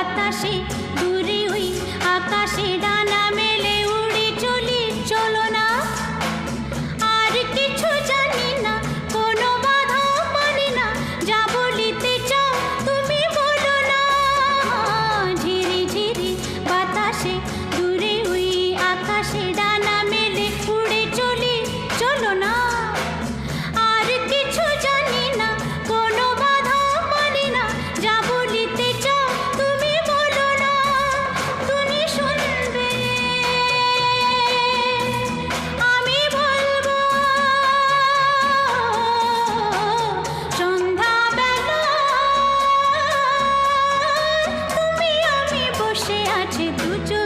বাতাসে দূরে ওই আকাশে ডানা মেলে উড়ে চলি, চলো না। আর কিছু জানি না, কোনো বাধা মানি না, যা বলিতে চাও তুমি বলো না। ঝিরি ঝিরি বাতাসে দূরে ওই আকাশে ডানা মেলে উড়ে চলি, চলো না। আর কিছু জানি না, কোনো বাধা মানি না, যা বলিতে চাও তুমি বলো না। তুমি শুনবে, আমি বলবো। সন্ধ্যাবেলা তুমি আমি বসে আছি দুজন।